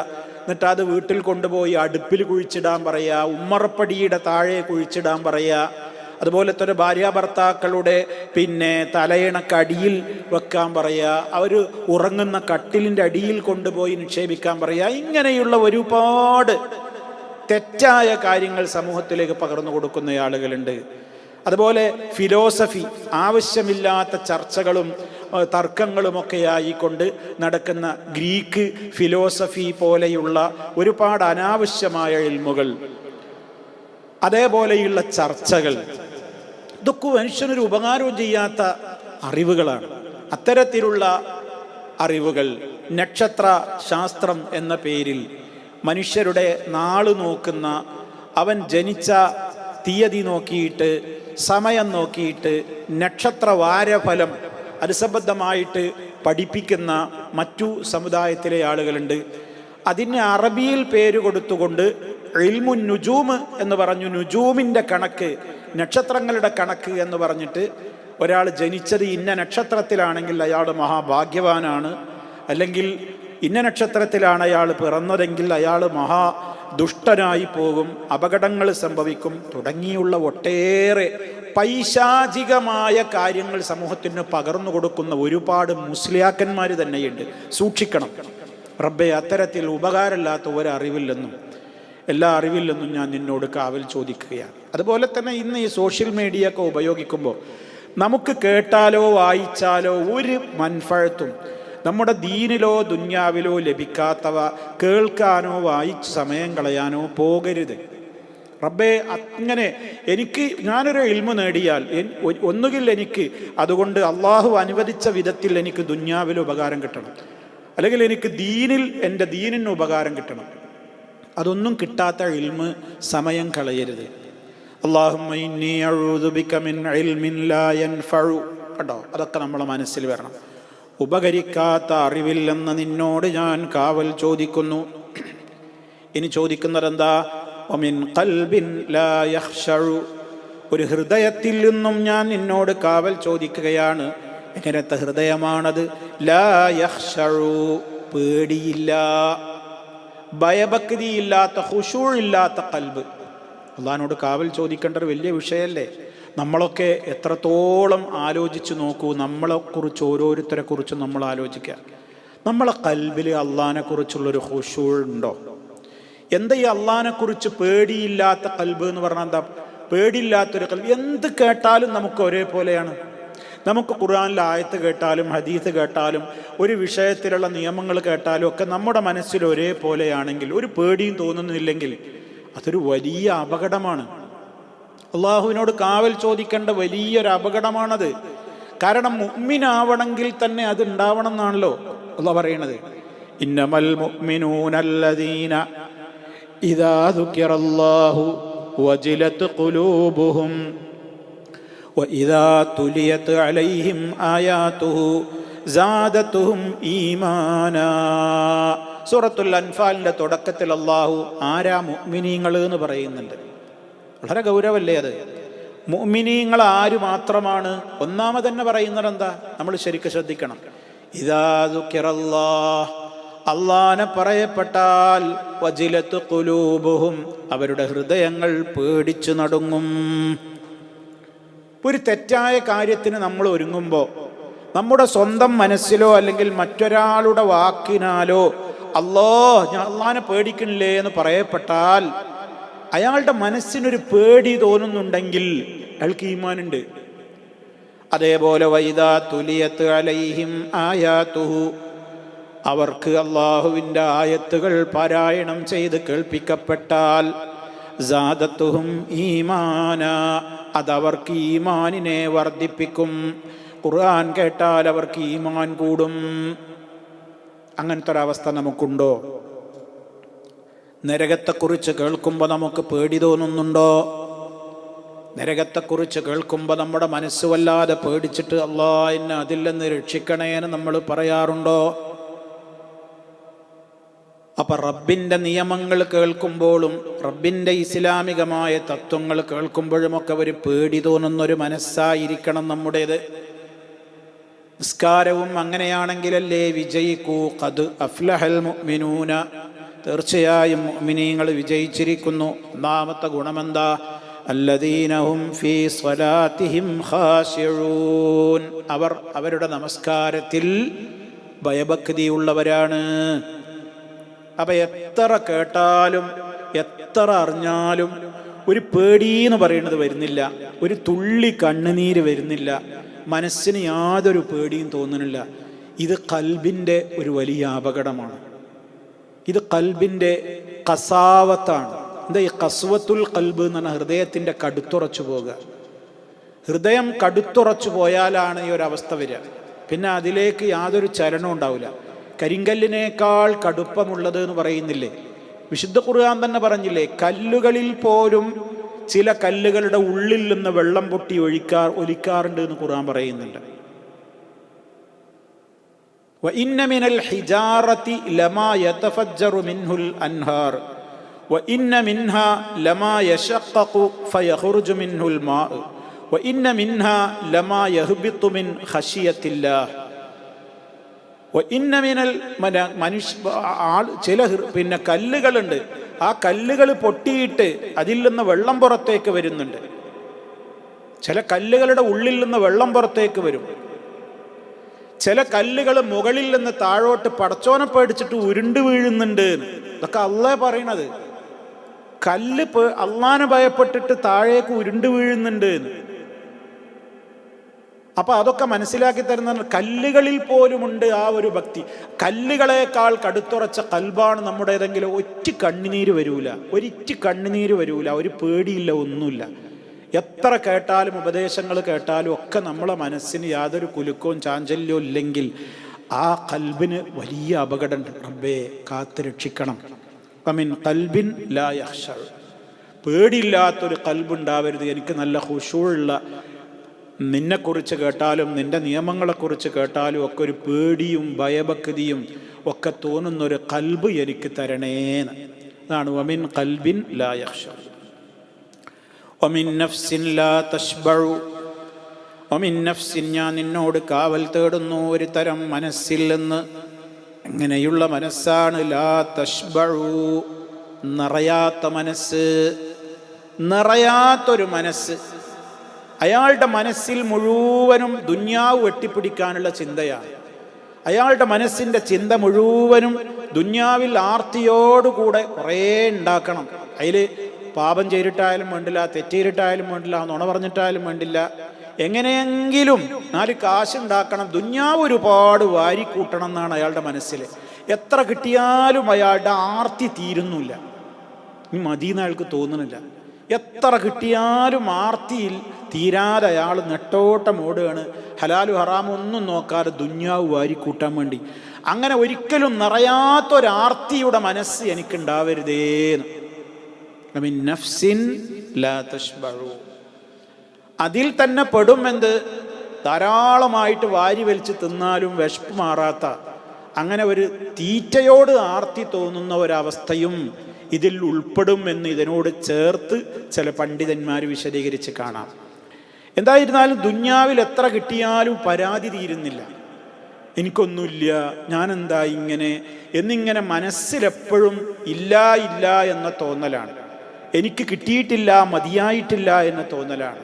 എന്നിട്ട് അത് വീട്ടിൽ കൊണ്ടുപോയി അടുപ്പിൽ കുഴിച്ചിടാൻ പറയുക, ഉമ്മറപ്പടിയുടെ താഴെ കുഴിച്ചിടാൻ പറയുക, അതുപോലെ തന്നെ ഭാര്യാഭർത്താക്കളുടെ തലയിണക്കടിയിൽ വെക്കാൻ പറയുക, അവർ ഉറങ്ങുന്ന കട്ടിലിൻ്റെ അടിയിൽ കൊണ്ടുപോയി നിക്ഷേപിക്കാൻ പറയുക. ഇങ്ങനെയുള്ള ഒരുപാട് തെറ്റായ കാര്യങ്ങൾ സമൂഹത്തിലേക്ക് പകർന്നു കൊടുക്കുന്ന ആളുകളുണ്ട്. അതുപോലെ ഫിലോസഫി, ആവശ്യമില്ലാത്ത ചർച്ചകളും തർക്കങ്ങളുമൊക്കെ ആയിക്കൊണ്ട് നടക്കുന്ന ഗ്രീക്ക് ഫിലോസഫി പോലെയുള്ള ഒരുപാട് അനാവശ്യമായ ഇൽമുകൾ, അതേപോലെയുള്ള ചർച്ചകൾ, ഇതൊക്കെ മനുഷ്യനൊരു ഉപകാരവും ചെയ്യാത്ത അറിവുകളാണ്. അത്തരത്തിലുള്ള അറിവുകൾ നക്ഷത്ര ശാസ്ത്രം എന്ന പേരിൽ മനുഷ്യരുടെ നാള് നോക്കുന്ന, അവൻ ജനിച്ച തീയതി നോക്കിയിട്ട് സമയം നോക്കിയിട്ട് നക്ഷത്രവാരഫലം അനുസംബന്ധമായിട്ട് പഠിപ്പിക്കുന്ന മറ്റു സമുദായത്തിലെ ആളുകളുണ്ട്. അതിന് അറബിയിൽ പേര് കൊടുത്തുകൊണ്ട് ഇൽമുൻ നുജൂം എന്ന് പറഞ്ഞു, നുജൂമിൻ്റെ കണക്ക്, നക്ഷത്രങ്ങളുടെ കണക്ക് എന്ന് പറഞ്ഞിട്ട് ഒരാൾ ജനിച്ചത് ഇന്ന നക്ഷത്രത്തിലാണെങ്കിൽ അയാൾ മഹാഭാഗ്യവാനാണ്, അല്ലെങ്കിൽ ഇന്ന നക്ഷത്രത്തിലാണ് അയാൾ പിറന്നതെങ്കിൽ അയാൾ ദുഷ്ടനായി പോകും, അപകടങ്ങൾ സംഭവിക്കും തുടങ്ങിയുള്ള ഒട്ടേറെ പൈശാചികമായ കാര്യങ്ങൾ സമൂഹത്തിന് പകർന്നു കൊടുക്കുന്ന ഒരുപാട് മുസ്ലിയാക്കന്മാർ തന്നെയുണ്ട്. സൂക്ഷിക്കണം. റബ്ബേ, അത്തരത്തിൽ ഉപകാരമില്ലാത്ത ഒരറിവില്ലെന്നും എല്ലാ അറിവില്ലെന്നും ഞാൻ നിന്നോട് കാവൽ ചോദിക്കുകയാണ്. അതുപോലെ തന്നെ ഇന്ന് ഈ സോഷ്യൽ മീഡിയ ഒക്കെ ഉപയോഗിക്കുമ്പോൾ നമുക്ക് കേട്ടാലോ വായിച്ചാലോ ഒരു മൻഫഅത്തും നമ്മുടെ ദീനിലോ ദുന്യാവിലോ ലഭിക്കാത്തവ കേൾക്കാനോ വായിച്ച് സമയം കളയാനോ പോകരുത്. റബ്ബേ, അങ്ങനെ ഞാനൊരു ഇൽമു നേടിയാൽ ഒന്നുകിൽ എനിക്ക് അതുകൊണ്ട് അള്ളാഹു അനുവദിച്ച വിധത്തിൽ എനിക്ക് ദുന്യാവിൽ ഉപകാരം കിട്ടണം, അല്ലെങ്കിൽ എനിക്ക് എൻ്റെ ദീനിന് ഉപകാരം കിട്ടണം. അതൊന്നും കിട്ടാത്ത ഇൽമ് സമയം കളയരുത്. അല്ലാഹുമ്മ ഇന്നി അഊദു ബിക മിൻ ഇൽമിൻ ലാ യൻഫഉ. കേട്ടോ, അതൊക്കെ നമ്മളെ മനസ്സിൽ വരണം. ഉപകരിക്കാത്ത അറിവില്ലെന്ന് നിന്നോട് ഞാൻ കാവൽ ചോദിക്കുന്നു. ഇനി ചോദിക്കുന്നത് എന്താ? വമിൻ ഖൽബിൻ ലാ യഖ്ശഉ. ഒരു ഹൃദയത്തിൽ നിന്നും ഞാൻ നിന്നോട് കാവൽ ചോദിക്കുകയാണ്. എങ്ങനത്തെ ഹൃദയമാണത്? ലാ യഖ്ശഉ, പേടിയില്ല, ഭയഭക്തിയില്ലാത്ത, ഖുശൂഇല്ലാത്ത ഖൽബ്. അള്ളാഹിനോട് കാവൽ ചോദിക്കേണ്ട ഒരു വലിയ വിഷയമല്ലേ? നമ്മളൊക്കെ എത്രത്തോളം ആലോചിച്ച് നോക്കൂ. നമ്മളെക്കുറിച്ച് ഓരോരുത്തരെ കുറിച്ചും നമ്മൾ ആലോചിക്കുക. നമ്മളെ ഖൽബിൽ അള്ളാഹിനെക്കുറിച്ചുള്ളൊരു ഖുശൂ ഉണ്ടോ? എന്താ ഈ അള്ളാഹിനെക്കുറിച്ച് പേടിയില്ലാത്ത ഖൽബ് എന്ന് പറഞ്ഞാൽ എന്താ? പേടിയില്ലാത്തൊരു ഖൽബ്. എന്ത് കേട്ടാലും നമുക്ക് ഒരേപോലെയാണ്. നമുക്ക് ഖുർആനിലെ ആയത്ത് കേട്ടാലും ഹദീസ് കേട്ടാലും ഒരു വിഷയത്തിലുള്ള നിയമങ്ങൾ കേട്ടാലും ഒക്കെ നമ്മുടെ മനസ്സിൽ ഒരേപോലെയാണെങ്കിൽ, ഒരു പേടിയും തോന്നുന്നില്ലെങ്കിൽ അതൊരു വലിയ അപകടമാണ്. അള്ളാഹുവിനോട് കാവൽ ചോദിക്കേണ്ട വലിയൊരു അപകടമാണത്. കാരണം മുഅ്മിനാവണമെങ്കിൽ തന്നെ അത് ഉണ്ടാവണം എന്നാണല്ലോ അള്ളാഹ് പറയണത്. ഇന്നമൽ മുഅ്മിനൂനല്ലദീന ഇദാ ദുകിറല്ലാഹു വജിലത് ഖുലൂബുഹും വഇദാ തുലിയത് അലൈഹിം ആയാതുഹു സാദതുഹും ഈമാനാ. സൂറത്തുൽ അൻഫാലിന്റെ തുടക്കത്തിൽ അള്ളാഹു ആരാ മുഅ്മിനീങ്ങൾ എന്ന് പറയുന്നുണ്ട്. വളരെ ഗൗരവല്ലേ അത്? മുഅ്മിനീങ്ങൾ ആര് മാത്രമാണ്? ഒന്നാമത് തന്നെ പറയുന്നത് എന്താ? നമ്മൾ ശരിക്കും ശ്രദ്ധിക്കണം. ഇദാ ദുകിറല്ലാഹ്, അള്ളാനെ പറയപ്പെട്ടാൽ വജിലത്ത് ഖുലൂബുഹും, അവരുടെ ഹൃദയങ്ങൾ പേടിച്ചു നടുങ്ങും. ഒരു തെറ്റായ കാര്യത്തിന് നമ്മൾ ഒരുങ്ങുമ്പോൾ നമ്മുടെ സ്വന്തം മനസ്സിലോ അല്ലെങ്കിൽ മറ്റൊരാളുടെ വാക്കിനാലോ ഞാൻ അള്ളാനെ പേടിക്കണില്ലേ എന്ന് പറയപ്പെട്ടാൽ അയാളുടെ മനസ്സിനൊരു പേടി തോന്നുന്നുണ്ടെങ്കിൽ അയാൾക്ക് ഈമാനുണ്ട്. അതേപോലെ വൈദാ തുലിയത്ത് അലൈഹിം ആയാതുഹു, അവർക്ക് അള്ളാഹുവിൻ്റെ ആയത്തുകൾ പാരായണം ചെയ്ത് കേൾപ്പിക്കപ്പെട്ടാൽ സാദത്തുഹും ഈമാന, അതവർക്ക് ഈമാനിനെ വർദ്ധിപ്പിക്കും. ഖുർആൻ കേട്ടാൽ അവർക്ക് ഈമാൻ കൂടും. അങ്ങനത്തെ ഒരവസ്ഥ നമുക്കുണ്ടോ? നരകത്തെക്കുറിച്ച് കേൾക്കുമ്പോൾ നമുക്ക് പേടി തോന്നുന്നുണ്ടോ? നരകത്തെക്കുറിച്ച് കേൾക്കുമ്പോൾ നമ്മുടെ മനസ്സ് വല്ലാതെ പേടിച്ചിട്ട് അല്ലാഹ് എന്നെ അതിൽ നിന്ന് രക്ഷിക്കണേന്ന് നമ്മൾ പറയാറുണ്ടോ? അപ്പം റബ്ബിൻ്റെ നിയമങ്ങൾ കേൾക്കുമ്പോഴും റബ്ബിൻ്റെ ഇസ്ലാമികമായ തത്വങ്ങൾ കേൾക്കുമ്പോഴുമൊക്കെ ഒരു പേടി തോന്നുന്നൊരു മനസ്സായിരിക്കണം നമ്മുടേത്. നിസ്കാരവും അങ്ങനെയാണെങ്കിലല്ലേ വിജയിക്കൂ. ഖദ് അഫ്ലഹൽ മുഅ്മിനൂന, തീർച്ചയായും മുഅ്മിനീങ്ങൾ വിജയിച്ചിരിക്കുന്നു. ഒന്നാമത്തെ ഗുണമെന്താ? അല്ലദീനഹും ഫീ സ്വലാത്തിഹിം ഖാശിഊൻ, അവർ അവരുടെ നമസ്കാരത്തിൽ ഭയഭക്തിയുള്ളവരാണ്. അപ്പം എത്ര കേട്ടാലും എത്ര അറിഞ്ഞാലും ഒരു പേടിയെന്ന് പറയുന്നത് വരുന്നില്ല, ഒരു തുള്ളി കണ്ണുനീര് വരുന്നില്ല, മനസ്സിന് യാതൊരു പേടിയും തോന്നുന്നില്ല. ഇത് ഖൽബിൻ്റെ ഒരു വലിയ അപകടമാണ്. ഇത് ഖൽബിൻ്റെ കസാവത്താണ്. എന്താ ഈ കസ്വത്തുൽ ഖൽബ് എന്ന് പറഞ്ഞാൽ ഹൃദയത്തിൻ്റെ കടുത്തുറച്ചു പോകുക. ഹൃദയം കടുത്തുറച്ചു പോയാലാണ് ഈ ഒരവസ്ഥ വരിക. പിന്നെ അതിലേക്ക് യാതൊരു ചലനവും ഉണ്ടാവില്ല. കരിങ്കല്ലിനേക്കാൾ കടുപ്പമുള്ളത് എന്ന് പറയുന്നില്ലേ? വിശുദ്ധ ഖുർആൻ തന്നെ പറഞ്ഞില്ലേ, കല്ലുകളിൽ പോലും ചില കല്ലുകളുടെ ഉള്ളിൽ നിന്ന് വെള്ളം പൊട്ടി ഒലിക്കാറുണ്ട് എന്ന് ഖുർആൻ പറയുന്നുണ്ട്. വഇന്ന മിനൽ ഹിജാറതി ലമാ യതഫജ്ജറു മിൻഹുൽ അൻഹാർ, وإن منها لما يشقق فيخرج منه الماء وإن منها لما يهبط من خشية الله وإن من ചില പിന്നെ കല്ലുകളുണ്ട്, ആ കല്ലുകൾ പൊട്ടിയിട്ട് അതിൽ നിന്ന് വെള്ളം പുറത്തേക്ക് വരുന്നുണ്ട്. ചില കല്ലുകളുടെ ഉള്ളിൽ നിന്ന് വെള്ളം പുറത്തേക്ക് വരും. ചില കല്ലുകൾ മുകളിൽ നിന്ന് താഴോട്ട് പടച്ചോനെ പേടിച്ചിട്ട് ഉരുണ്ട് വീഴുന്നുണ്ട്. ഇതൊക്കെ അള്ളാഹ് പറയണത്. കല്ല് അള്ളാനെ ഭയപ്പെട്ടിട്ട് താഴേക്ക് ഉരുണ്ട് വീഴുന്നുണ്ട്. അപ്പൊ അതൊക്കെ മനസ്സിലാക്കി തരുന്ന കല്ലുകളിൽ പോലുമുണ്ട് ആ ഒരു ഭക്തി. കല്ലുകളെക്കാൾ കടുത്തുറച്ച കൽബാണ് നമ്മുടേതെങ്കിലും ഒറ്റ കണ്ണുനീര് വരൂല, ഒരിറ്റ് കണ്ണുനീര് വരൂല, ഒരു പേടിയില്ല, ഒന്നുമില്ല. എത്ര കേട്ടാലും ഉപദേശങ്ങൾ കേട്ടാലും ഒക്കെ നമ്മളെ മനസ്സിന് യാതൊരു കുലുക്കവും ചാഞ്ചല്യവും ഇല്ലെങ്കിൽ ആ കൽബിന് വലിയ അപകടമുണ്ട്. റബ്ബേ കാത്ത് രക്ഷിക്കണം. വമിൻ ഖൽബിൻ ലാ യഖ്ശ, പേടിയില്ലാത്തൊരു കൽബുണ്ടാവരുത്. എനിക്ക് നല്ല ഖുശൂഉള്ള, നിന്നെക്കുറിച്ച് കേട്ടാലും നിന്റെ നിയമങ്ങളെക്കുറിച്ച് കേട്ടാലും ഒക്കെ ഒരു പേടിയും ഭയഭക്തിയും ഒക്കെ തോന്നുന്നൊരു കൽബ് എനിക്ക് തരണേന്ന്. അതാണ് വമിൻ ഖൽബിൻ ലാ യഖ്ശ വമിൻ നഫ്സിൻ ലാ തശ്ബഉ. വമിൻ നഫ്സിൻ, ഞാൻ നിന്നോട് കാവൽ തേടുന്നു ഒരു തരം മനസ്സിൽ നിന്ന്. എങ്ങനെയുള്ള മനസ്സാണ്? ലാ തശ്ബഉ, നിറയാത്ത മനസ്സ്, നിറയാത്തൊരു മനസ്സ്. അയാളുടെ മനസ്സിൽ മുഴുവനും ദുന്യാവ് വെട്ടിപ്പിടിക്കാനുള്ള ചിന്തയാണ്. അയാളുടെ മനസ്സിൻ്റെ ചിന്ത മുഴുവനും ദുന്യാവിൽ ആർത്തിയോടുകൂടെ കുറേ ഉണ്ടാക്കണം. അതിൽ പാപം ചെയ്തിട്ടായാലും വേണ്ടില്ല, തെറ്റിയിട്ടായാലും വേണ്ടില്ല, നുണ പറഞ്ഞിട്ടായാലും വേണ്ടില്ല, എങ്ങനെയെങ്കിലും 4 കാശുണ്ടാക്കണം, ദുന്യാവ് ഒരുപാട് വാരിക്കൂട്ടണം എന്നാണ് അയാളുടെ മനസ്സിൽ. എത്ര കിട്ടിയാലും അയാളുടെ ആർത്തി തീരുന്നില്ല. ഇനി മതിയെന്ന് അയാൾക്ക് തോന്നുന്നില്ല. എത്ര കിട്ടിയാലും ആർത്തിയിൽ തീരാതെ അയാൾ നെട്ടോട്ടം ഓടുകയാണ്, ഹലാലും ഹറാമും ഒന്നും നോക്കാതെ ദുന്യാവ് വാരിക്കൂട്ടാൻ വേണ്ടി. അങ്ങനെ ഒരിക്കലും നിറയാത്തൊരാർത്തിയുടെ മനസ്സ് എനിക്കുണ്ടാവരുതേന്ന്. മിൻ നഫ്സിൻ ലാ തശ്ബഉ, അതിൽ തന്നെ പെടും എന്ത്? ധാരാളമായിട്ട് വാരി വലിച്ച് തിന്നാലും വിശപ്പ് മാറാത്ത, അങ്ങനെ ഒരു തീറ്റയോട് ആർത്തി തോന്നുന്ന ഒരവസ്ഥയും ഇതിൽ ഉൾപ്പെടും എന്ന് ഇതിനോട് ചേർത്ത് ചില പണ്ഡിതന്മാർ വിശദീകരിച്ച് കാണാം. എന്തായിരുന്നാലും ദുന്യാവിൽ എത്ര കിട്ടിയാലും പരാതി തീരുന്നില്ല. എനിക്കൊന്നുമില്ല, ഞാനെന്താ ഇങ്ങനെ എന്നിങ്ങനെ മനസ്സിലെപ്പോഴും ഇല്ല ഇല്ല എന്ന തോന്നലാണ്. എനിക്ക് കിട്ടിയിട്ടില്ല, മതിയായിട്ടില്ല എന്ന തോന്നലാണ്.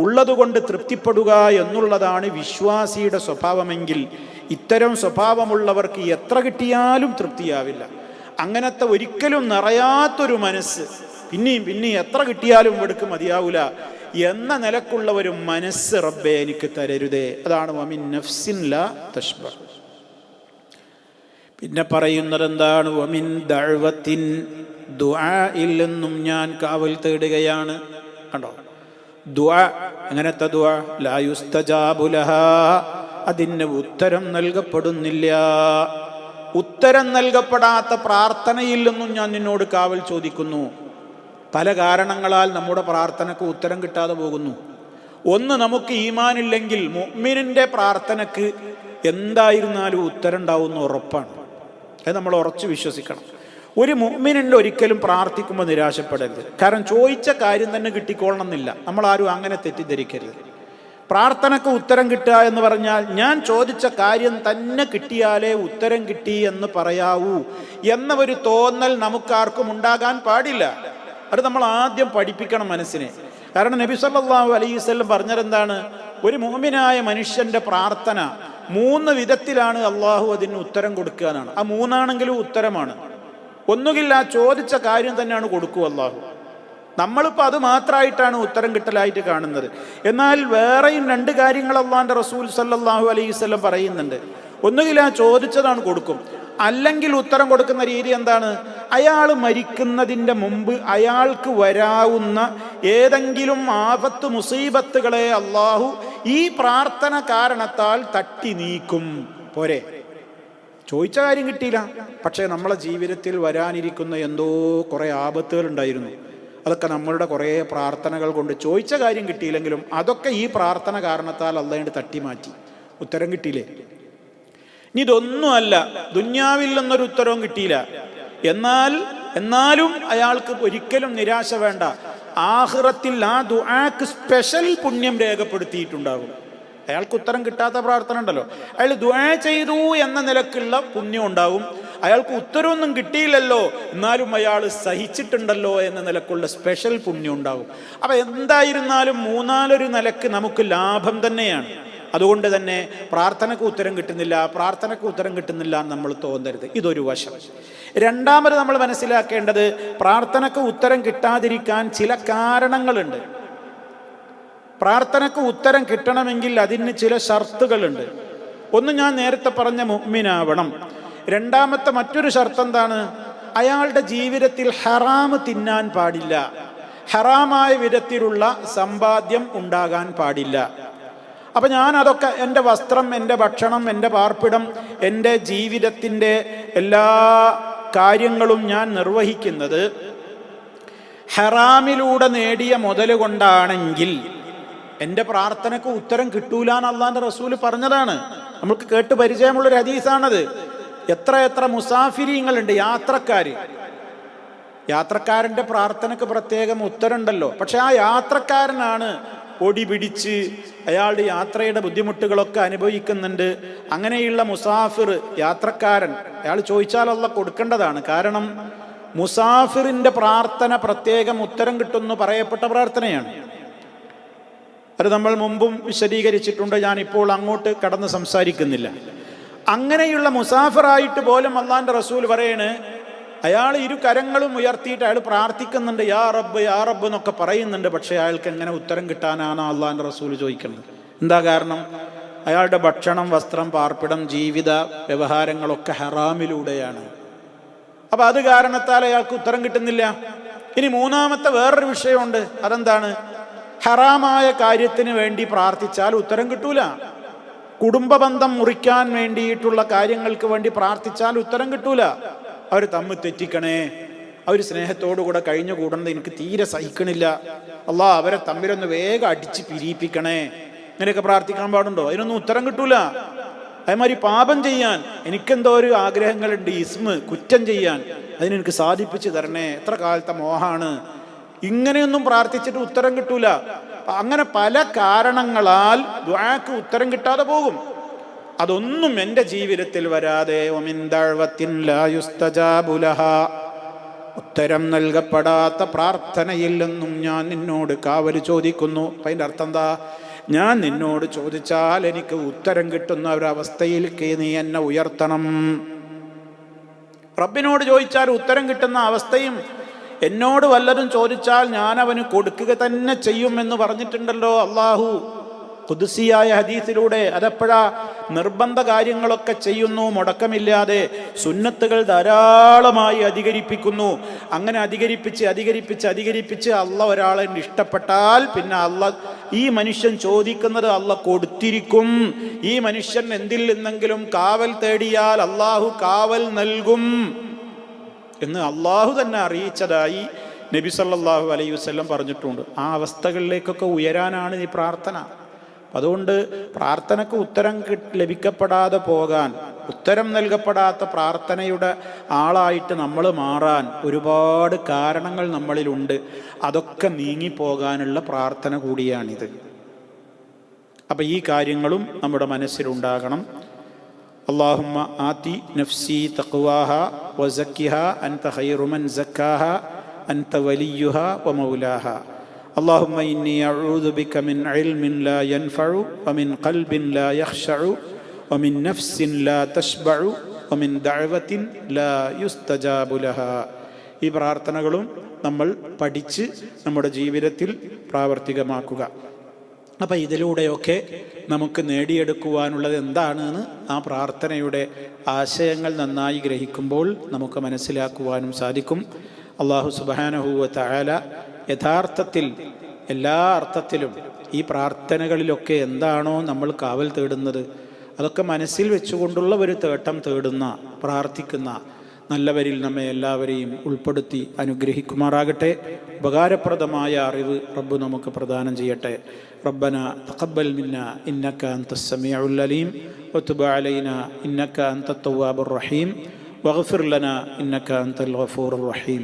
ഉള്ളതുകൊണ്ട് തൃപ്തിപ്പെടുക എന്നുള്ളതാണ് വിശ്വാസിയുടെ സ്വഭാവമെങ്കിൽ ഇത്തരം സ്വഭാവമുള്ളവർക്ക് എത്ര കിട്ടിയാലും തൃപ്തിയാവില്ല. അങ്ങനത്തെ ഒരിക്കലും നിറയാത്തൊരു മനസ്സ്, പിന്നെയും എത്ര കിട്ടിയാലും ഇവിടേക്ക് മതിയാവൂല എന്ന നിലക്കുള്ള ഒരു മനസ്സ് റബ്ബേ എനിക്ക് തരരുതേ. അതാണ് വമിൻ നഫ്സിൻ ലാ തശ്ബഉ. പിന്നെ പറയുന്നത് എന്താണ്? വമിൻ ദഅവത്തിൻ, ദുആഇൽ നിന്നും ഞാൻ കാവൽ തേടുകയാണ്. കണ്ടോ, ദുആ, എങ്ങനത്തെ ദുആ? ലാ യുസ്തജാബു ലഹാ, അതിന് ഉത്തരം നൽകപ്പെടുന്നില്ല. ഉത്തരം നൽകപ്പെടാത്ത പ്രാർത്ഥനയിൽ നിന്നും ഞാൻ നിന്നോട് കാവൽ ചോദിക്കുന്നു. പല കാരണങ്ങളാൽ നമ്മുടെ പ്രാർത്ഥനക്ക് ഉത്തരം കിട്ടാതെ പോകുന്നു. ഒന്ന്, നമുക്ക് ഈമാനില്ലെങ്കിൽ മുഅ്മിനിന്റെ പ്രാർത്ഥനക്ക് എന്തായിരുന്നാലും ഉത്തരം ഉണ്ടാവുമെന്ന് ഉറപ്പാണ്. അത് നമ്മൾ ഉറച്ചു വിശ്വസിക്കണം. ഒരു മുഅ്മിനിന്റെ ഒരിക്കലും പ്രാർത്ഥിക്കുമ്പോൾ നിരാശപ്പെടരുത്. കാരണം ചോദിച്ച കാര്യം തന്നെ കിട്ടിക്കൊള്ളണം എന്നില്ല. നമ്മളാരും അങ്ങനെ തെറ്റിദ്ധരിക്കരുത്. പ്രാർത്ഥനക്ക് ഉത്തരം കിട്ടുക എന്ന് പറഞ്ഞാൽ ഞാൻ ചോദിച്ച കാര്യം തന്നെ കിട്ടിയാലേ ഉത്തരം കിട്ടി എന്ന് പറയാവൂ എന്ന ഒരു തോന്നൽ നമുക്കാർക്കും ഉണ്ടാകാൻ പാടില്ല. അത് നമ്മൾ ആദ്യം പഠിപ്പിക്കണം മനസ്സിനെ. കാരണം നബി സല്ലല്ലാഹു അലൈഹി വസല്ലം പറഞ്ഞതെന്താണ്? ഒരു മുഅ്മിനായ മനുഷ്യന്റെ പ്രാർത്ഥന 3 വിധത്തിലാണ് അള്ളാഹു അതിന് ഉത്തരം കൊടുക്കുക എന്നാണ്. ആ 3ആണെങ്കിലും ഉത്തരമാണ്. ഒന്നുകിൽ ആ ചോദിച്ച കാര്യം തന്നെയാണ് കൊടുക്കുക അള്ളാഹു. നമ്മളിപ്പോൾ അത് മാത്രമായിട്ടാണ് ഉത്തരം കിട്ടലായിട്ട് കാണുന്നത്. എന്നാൽ വേറെയും 2 കാര്യങ്ങൾ അള്ളാഹിൻ്റെ റസൂൽ സല്ലല്ലാഹു അലൈഹി വസല്ലം പറയുന്നുണ്ട്. ഒന്നുകിൽ ആ ചോദിച്ചതാണ് കൊടുക്കും, അല്ലെങ്കിൽ ഉത്തരം കൊടുക്കുന്ന രീതി എന്താണ്? അയാൾ മരിക്കുന്നതിൻ്റെ മുമ്പ് അയാൾക്ക് വരാവുന്ന ഏതെങ്കിലും ആപത്ത് മുസീബത്തുകളെ അള്ളാഹു ഈ പ്രാർത്ഥന കാരണത്താൽ തട്ടി നീക്കും. പോരെ, ചോദിച്ച കാര്യം കിട്ടിയില്ല, പക്ഷേ നമ്മളെ ജീവിതത്തിൽ വരാനിരിക്കുന്ന എന്തോ കുറേ ആപത്തുകൾ ഉണ്ടായിരുന്നു. അതൊക്കെ നമ്മളുടെ കുറേ പ്രാർത്ഥനകൾ കൊണ്ട്, ചോദിച്ച കാര്യം കിട്ടിയില്ലെങ്കിലും അതൊക്കെ ഈ പ്രാർത്ഥന കാരണത്താൽ അള്ളാഹു തട്ടി മാറ്റി. ഉത്തരം കിട്ടിയില്ലേ? ഇനി ഇതൊന്നുമല്ല, ദുന്യാവിൽ നിന്നൊരു ഉത്തരവും കിട്ടിയില്ല, എന്നാൽ എന്നാലും അയാൾക്ക് ഒരിക്കലും നിരാശ വേണ്ട. ആഖിറത്തിൽ ആ ദുആക്ക് സ്പെഷ്യൽ പുണ്യം രേഖപ്പെടുത്തിയിട്ടുണ്ടാകും. അയാൾക്ക് ഉത്തരം കിട്ടാത്ത പ്രാർത്ഥന ഉണ്ടല്ലോ, അയാൾ ദുആ ചെയ്തു എന്ന നിലക്കുള്ള പുണ്യം ഉണ്ടാവും. അയാൾക്ക് ഉത്തരവൊന്നും കിട്ടിയില്ലല്ലോ, എന്നാലും അയാൾ സഹിച്ചിട്ടുണ്ടല്ലോ എന്ന നിലക്കുള്ള സ്പെഷ്യൽ പുണ്യം ഉണ്ടാകും. അപ്പം എന്തായിരുന്നാലും മൂന്നാലൊരു നിലക്ക് നമുക്ക് ലാഭം തന്നെയാണ്. അതുകൊണ്ട് തന്നെ പ്രാർത്ഥനയ്ക്ക് ഉത്തരം കിട്ടുന്നില്ല എന്ന് നമ്മൾ തോന്നരുത്. ഇതൊരു വശം. രണ്ടാമത് നമ്മൾ മനസ്സിലാക്കേണ്ടത്, പ്രാർത്ഥനയ്ക്ക് ഉത്തരം കിട്ടാതിരിക്കാൻ ചില കാരണങ്ങളുണ്ട്. പ്രാർത്ഥനയ്ക്ക് ഉത്തരം കിട്ടണമെങ്കിൽ അതിന് ചില ഷർത്തുകളുണ്ട്. ഒന്ന്, ഞാൻ നേരത്തെ പറഞ്ഞ മുഅ്മിനാവണം. രണ്ടാമത്തെ മറ്റൊരു ഷർത്ത് എന്താണ്? അയാളുടെ ജീവിതത്തിൽ ഹറാമ് തിന്നാൻ പാടില്ല, ഹറാമായ വിധത്തിലുള്ള സമ്പാദ്യം ഉണ്ടാകാൻ പാടില്ല. അപ്പം ഞാൻ അതൊക്കെ, എൻ്റെ വസ്ത്രം, എൻ്റെ ഭക്ഷണം, എൻ്റെ പാർപ്പിടം, എൻ്റെ ജീവിതത്തിൻ്റെ എല്ലാ കാര്യങ്ങളും ഞാൻ നിർവഹിക്കുന്നത് ഹറാമിലൂടെ നേടിയ മുതൽ കൊണ്ടാണെങ്കിൽ എൻ്റെ പ്രാർത്ഥനയ്ക്ക് ഉത്തരം കിട്ടൂല എന്ന് അള്ളാന്റെ റസൂല് പറഞ്ഞതാണ്. നമുക്ക് കേട്ട് പരിചയമുള്ളൊരു ഹദീസാണത്. എത്ര മുസാഫിരീങ്ങളുണ്ട്, യാത്രക്കാരൻ്റെ പ്രാർത്ഥനയ്ക്ക് പ്രത്യേകം ഉത്തരമുണ്ടല്ലോ. പക്ഷെ ആ യാത്രക്കാരനാണ് പൊടി പിടിച്ച് അയാളുടെ യാത്രയുടെ ബുദ്ധിമുട്ടുകളൊക്കെ അനുഭവിക്കുന്നുണ്ട്. അങ്ങനെയുള്ള മുസാഫിർ, യാത്രക്കാരൻ, അയാൾ ചോദിച്ചാൽ അള്ളാഹ് കൊടുക്കേണ്ടതാണ്. കാരണം മുസാഫിറിൻ്റെ പ്രാർത്ഥന പ്രത്യേകം ഉത്തരം കിട്ടുമെന്ന് പറയപ്പെട്ട പ്രാർത്ഥനയാണ്. അത് നമ്മൾ മുമ്പും വിശദീകരിച്ചിട്ടുണ്ട്, ഞാനിപ്പോൾ അങ്ങോട്ട് കടന്ന് സംസാരിക്കുന്നില്ല. അങ്ങനെയുള്ള മുസാഫിറായിട്ട് പോലും അള്ളാന്റെ റസൂൽ പറയണ്, അയാൾ ഇരു കരങ്ങളും ഉയർത്തിയിട്ട് അയാൾ പ്രാർത്ഥിക്കുന്നുണ്ട്, യാ റബ്ബ് യാ റബ്ബ് എന്നൊക്കെ പറയുന്നുണ്ട്. പക്ഷേ അയാൾക്ക് എങ്ങനെ ഉത്തരം കിട്ടാനാണ് അള്ളാന്റെ റസൂൽ ചോദിക്കുന്നത്? എന്താ കാരണം? അയാളുടെ ഭക്ഷണം, വസ്ത്രം, പാർപ്പിടം, ജീവിത വ്യവഹാരങ്ങളൊക്കെ ഹറാമിലൂടെയാണ്. അപ്പം അത് കാരണത്താൽ അയാൾക്ക് ഉത്തരം കിട്ടുന്നില്ല. ഇനി മൂന്നാമത്തെ വേറൊരു വിഷയമുണ്ട്. അതെന്താണ്? ഹറാമായ കാര്യത്തിന് വേണ്ടി പ്രാർത്ഥിച്ചാൽ ഉത്തരം കിട്ടൂല. കുടുംബബന്ധം മുറിക്കാൻ വേണ്ടിയിട്ടുള്ള കാര്യങ്ങൾക്ക് വേണ്ടി പ്രാർത്ഥിച്ചാൽ ഉത്തരം കിട്ടൂല. അവർ തമ്മിൽ തെറ്റിക്കണേ, അവർ സ്നേഹത്തോടുകൂടെ കഴിഞ്ഞുകൂടുന്നത് എനിക്ക് തീരെ സഹിക്കണില്ല, അള്ളാഹ് അവരെ തമ്മിലൊന്ന് വേഗം അടിച്ച് പിരിയിപ്പിക്കണേ, ഇങ്ങനെയൊക്കെ പ്രാർത്ഥിക്കാൻ പാടുണ്ടോ? അതിനൊന്നും ഉത്തരം കിട്ടൂല. അതേമാതിരി പാപം ചെയ്യാൻ എനിക്കെന്തോ ഒരു ആഗ്രഹങ്ങളുണ്ട്, കുറ്റം ചെയ്യാൻ, അതിനെനിക്ക് സാധിപ്പിച്ചു തരണേ, എത്ര കാലത്തെ മോഹാണ്, ഇങ്ങനെയൊന്നും പ്രാർത്ഥിച്ചിട്ട് ഉത്തരം കിട്ടൂല. അങ്ങനെ പല കാരണങ്ങളാൽ ദുആക്ക് ഉത്തരം കിട്ടാതെ പോകും. അതൊന്നും എൻ്റെ ജീവിതത്തിൽ വരാതെ ഉത്തരം നൽകപ്പെടാത്ത പ്രാർത്ഥനയിൽ നിന്നും ഞാൻ നിന്നോട് കാവൽ ചോദിക്കുന്നു. അപ്പം അതിൻ്റെ അർത്ഥം എന്താ? ഞാൻ നിന്നോട് ചോദിച്ചാൽ എനിക്ക് ഉത്തരം കിട്ടുന്ന ഒരവസ്ഥയിലേക്ക് നീ എന്നെ ഉയർത്തണം. റബ്ബിനോട് ചോദിച്ചാൽ ഉത്തരം കിട്ടുന്ന അവസ്ഥയും എന്നോട് വല്ലതും ചോദിച്ചാൽ ഞാൻ അവന് കൊടുക്കുക തന്നെ ചെയ്യുമെന്ന് പറഞ്ഞിട്ടുണ്ടല്ലോ അള്ളാഹു ഖുദ്സിയായ ഹദീസിലൂടെ. അതെപ്പോഴാ? നിർബന്ധ കാര്യങ്ങളൊക്കെ ചെയ്യുന്നു മുടക്കമില്ലാതെ, സുന്നത്തുകൾ ധാരാളമായി അധികരിപ്പിക്കുന്നു. അങ്ങനെ അധികരിപ്പിച്ച് അള്ളാഹ് ഒരാളെ ഇഷ്ടപ്പെട്ടാൽ പിന്നെ അള്ളാഹ് ഈ മനുഷ്യൻ ചോദിക്കുന്നത് അള്ളാഹ് കൊടുത്തിരിക്കും. ഈ മനുഷ്യൻ എന്തിൽ നിന്നെങ്കിലും കാവൽ തേടിയാൽ അള്ളാഹു കാവൽ നൽകും എന്ന് അള്ളാഹു തന്നെ അറിയിച്ചതായി നബി സല്ലല്ലാഹു അലൈഹി വസല്ലം പറഞ്ഞിട്ടുണ്ട്. ആ അവസ്ഥകളിലേക്കൊക്കെ ഉയരാനാണ് ഈ പ്രാർത്ഥന. അതുകൊണ്ട് പ്രാർത്ഥനയ്ക്ക് ഉത്തരം ലഭിക്കപ്പെടാതെ പോകാൻ, ഉത്തരം നൽകപ്പെടാത്ത പ്രാർത്ഥനയുടെ ആളായിട്ട് നമ്മൾ മാറാൻ ഒരുപാട് കാരണങ്ങൾ നമ്മളിലുണ്ട്. അതൊക്കെ നീങ്ങിപ്പോകാനുള്ള പ്രാർത്ഥന കൂടിയാണിത്. അപ്പം ഈ കാര്യങ്ങളും നമ്മുടെ മനസ്സിലുണ്ടാകണം. അല്ലാഹുമ്മ ആതി നഫ്സി തഖ്വാഹ വസക്കിഹ അൻത ഖൈറു മൻ സക്കാഹ അൻത വലിയുഹ വമൗലാഹ. اللهم إني أعوذ بك من علم لا ينفع ومن قلب لا يخشع ومن نفس لا تشبع ومن دعوة لا يستجاب لها. ഈ പ്രാർത്ഥനകളും നമ്മൾ പഠിച്ച് നമ്മുടെ ജീവിതത്തിൽ പ്രാവർത്തികമാക്കുക. അപ്പം ഇതിലൂടെയൊക്കെ നമുക്ക് നേടിയെടുക്കുവാനുള്ളത് എന്താണെന്ന് ആ പ്രാർത്ഥനയുടെ ആശയങ്ങൾ നന്നായി ഗ്രഹിക്കുമ്പോൾ നമുക്ക് മനസ്സിലാക്കുവാനും സാധിക്കും. അല്ലാഹു സുബ്ഹാനഹു വ തആല യഥാർത്ഥത്തിൽ എല്ലാ അർത്ഥത്തിലും ഈ പ്രാർത്ഥനകളിലൊക്കെ എന്താണോ നമ്മൾ കാവൽ തേടുന്നത് അതൊക്കെ മനസ്സിൽ വെച്ചുകൊണ്ടുള്ള ഒരു തേട്ടം തേടുന്ന, പ്രാർത്ഥിക്കുന്ന നല്ലവരിൽ നമ്മെ എല്ലാവരെയും ഉൾപ്പെടുത്തി അനുഗ്രഹിക്കുമാറാകട്ടെ. ഉപകാരപ്രദമായ അറിവ് റബ്ബ് നമുക്ക് പ്രദാനം ചെയ്യട്ടെ. റബ്ബന തഖബ്ബൽ മിന്നാ ഇന്നക അൻതസ് സമീഉൽ അലീം വതുബ് അലൈനാ ഇന്നക അൻതത് തവ്വാബുർ റഹീം واغفر لنا إنك أنت الغفور الرحيم.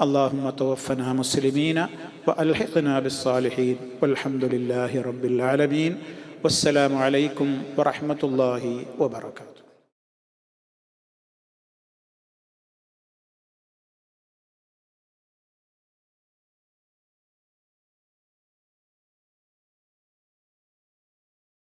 اللهم توفنا مسلمين وألحقنا بالصالحين والحمد لله رب العالمين. والسلام عليكم ورحمة الله وبركاته.